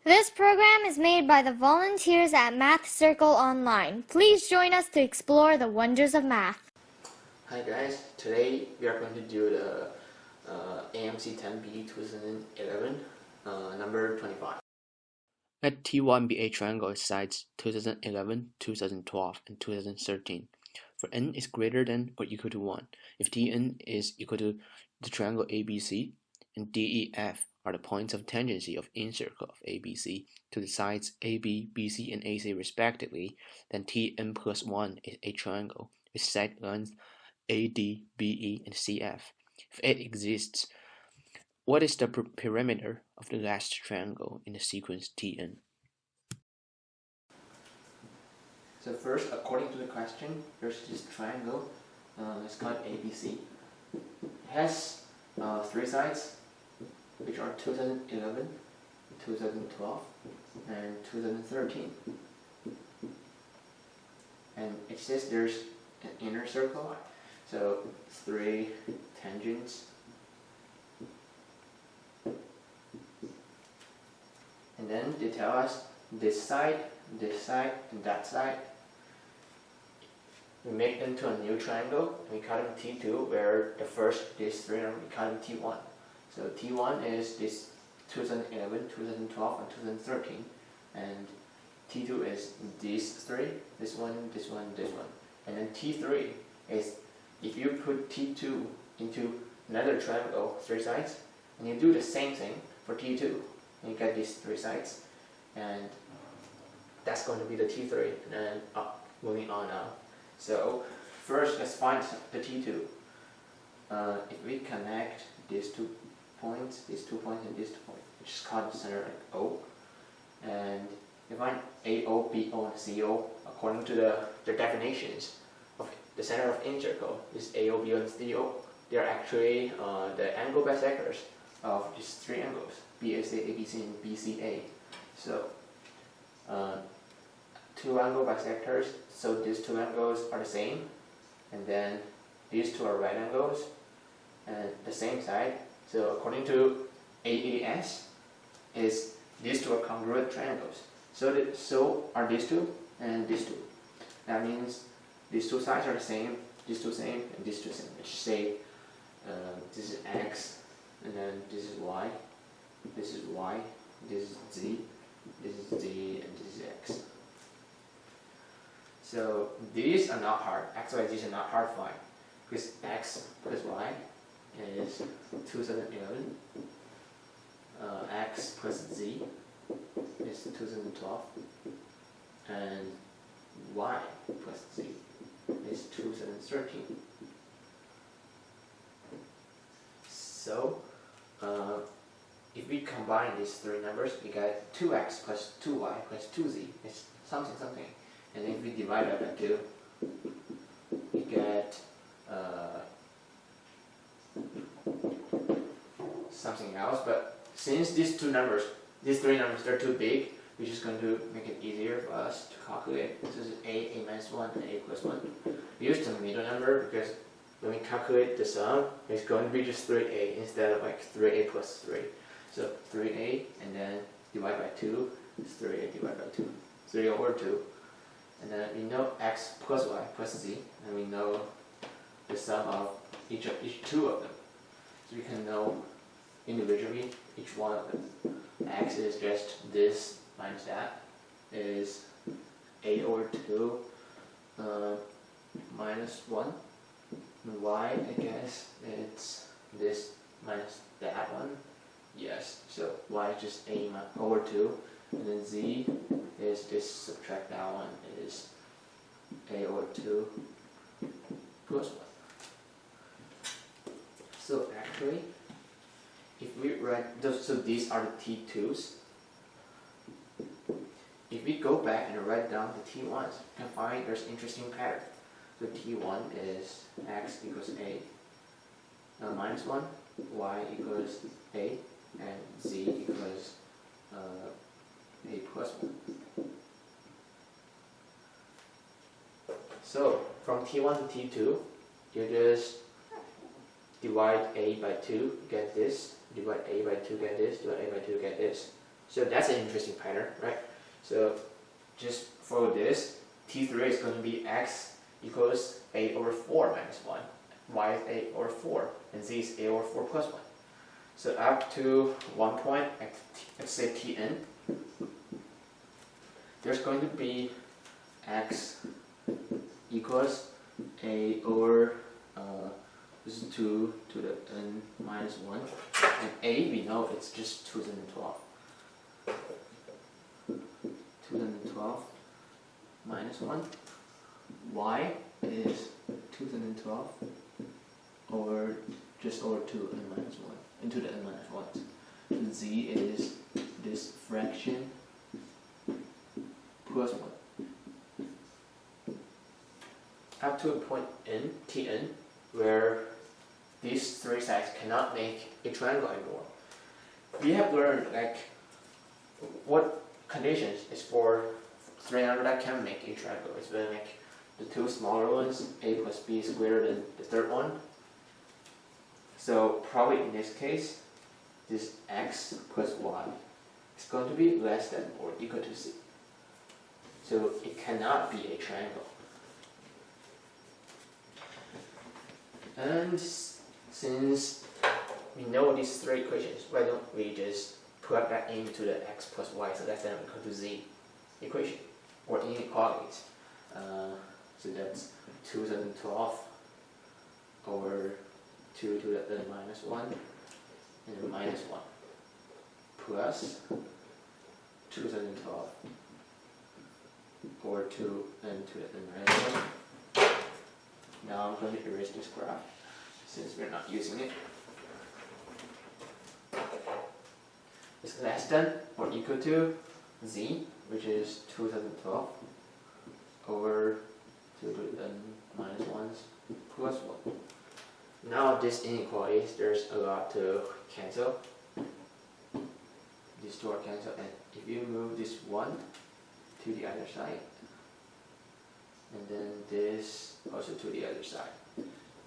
This program is made by the volunteers at Math Circle Online. Please join us to explore the wonders of math. Hi guys, today we are going to do the AMC 10B 2011, number 25. Let T1 be a triangle of sides 2011, 2012, and 2013. For n is greater than or equal to 1, if Tn is equal to the triangle ABC, and DEF are the points of tangency of incircle of ABC to the sides AB, BC, and AC respectively, then Tn plus 1 is a triangle with side lengths AD, BE, and CF. If it exists, what is the perimeter of the last triangle in the sequence Tn? So first, according to the question, there's this triangle, it's called ABC. It has 3 sides, which are 2011, 2012, and 2013. And it says there's an inner circle, so 3 tangents. And then they tell us this side, and that side. We make them to a new triangle, and we call them T2, where these 3 are, we call them T1. So T1 is this 2011, 2012, and 2013, and T2 is these 3, this one, this one, this one. And then T3 is, if you put T2 into another triangle, 3 sides, and you do the same thing for T2, and you get these 3 sides, and that's going to be the T3, and then moving on now. So first, let's find the T2. If we connect these 2 points, and these 2 points, which is called the center like O, and we find AO, BO, and CO according to the definitions of the center of incircle. This AO, BO, and CO, they are actually the angle bisectors of these 3 angles: BAC, ABC, and BCA. So 2 angle bisectors, so these 2 angles are the same, and then these 2 are right angles and the same side. So according to AAS, these 2 are congruent triangles. So are these 2 and these 2. That means these 2 sides are the same, these 2 same, and these 2 same. Let's say this is X, and then this is Y, this is Y, this is Z, this is Z, and this is X. So these are not hard. X, Y, Z are not hard to find, because X plus Y is 2011. X plus Z is 2012, and Y plus Z is 2013. So if we combine these 3 numbers, we get 2x plus 2y plus 2z. It's something. And if we divide that by 2, we get something else. But since these 3 numbers, they're too big, we're just going to make it easier for us to calculate. This is a minus 1, and a plus 1. We use the middle number because when we calculate the sum, it's going to be just 3a instead of like 3a plus 3. So 3a, and then divide by 2 is 3a divided by 2. 3 over 2. And then we know x plus y plus z, and we know the sum of each 2 of them. So we can know individually each one of them. X is just this minus that is a over 2 minus 1. And y, I guess it's this minus that one. Yes, so y is just a over 2, and then z is this, subtract that one, is a over 2 plus 1. So actually, if we write, so these are the T2s. If we go back and write down the T1s, you can find there's interesting pattern. So T1 is x equals a minus 1, y equals a, and z equals a plus 1. So from T1 to T2, you just divide a by 2, get this, divide a by 2, get this, divide a by 2, get this. So that's an interesting pattern, right? So just follow this. T3 is going to be x equals a over 4 minus 1, y is a over 4, and z is a over 4 plus 1. So up to one point, let's say Tn, there's going to be x equals a over this is 2 to the n minus 1, and a we know it's just 2012. 2012 minus 1. Y is 2012 over just over 2 n minus 1 into the n minus 1. And z is this fraction plus 1. Up to a point n, Tn, where these three sides cannot make a triangle anymore. We have learned like what conditions is for triangle that can make a triangle. It's been like the two smaller ones, a plus b is greater than the third one. So probably in this case, this x plus y is going to be less than or equal to c. So it cannot be a triangle. And since we know these three equations, why don't we just plug that into the x plus y, so that's then equal to z equation, or inequalities. So that's 2012 over 2 to the n minus 1 and minus 1 plus 2012 over 2 n to the n minus 1. Now I'm going to erase this graph since we're not using it. It's less than or equal to z, which is 2012 over 2 to the n minus 1 plus 1. Now this inequalities, there's a lot to cancel. These two are cancelled, and if you move this 1 to the other side, and then this also to the other side,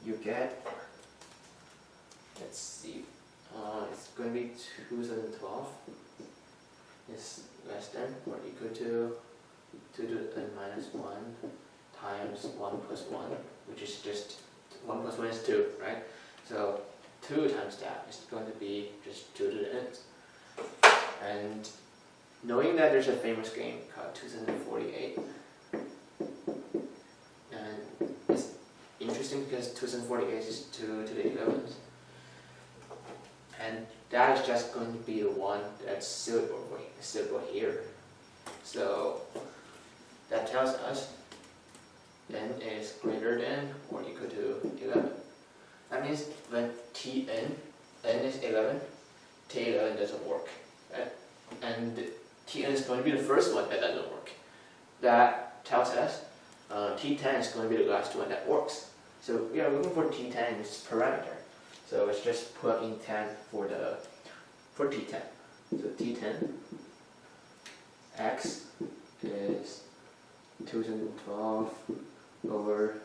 you get, let's see, it's going to be 2012 is less than or equal to 2 to the n minus 1 times 1 plus 1, which is just 1 plus 1 is 2, right? So 2 times that is going to be just 2 to the n. And knowing that there's a famous game called 2048, and it's interesting because 2048 is 2 to the 11th, and that is just going to be the one that's silver here. So that tells us n is greater than or equal to 11. That means when n is 11, t11 doesn't work, right? And tn is going to be the first one that doesn't work. That tells us t10 is going to be the last one that works. So we are looking for t10 in this parameter. So let's just plug in 10 for t10. So t10 x is 2012 over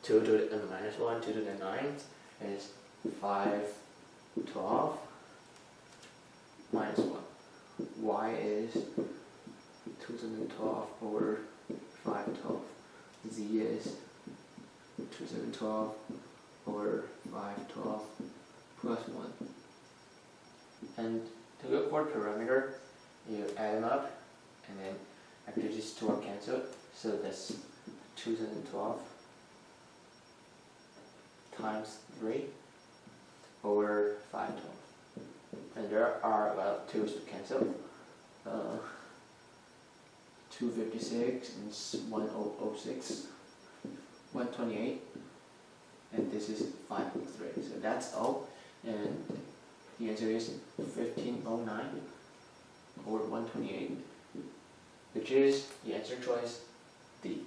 2 to the n minus 1, 2 to the 9th is 512 minus 1. Y is 2012 over 512. Z is 2012 over 512 plus 1. And to look for parameter, you add them up, and then after these two are cancelled, so that's 2012 times 3 over 512. And there are about 2's to cancel. 256 and 1006, 128, and this is 503. So that's all, and the answer is 1509 over 128, which is the answer choice D.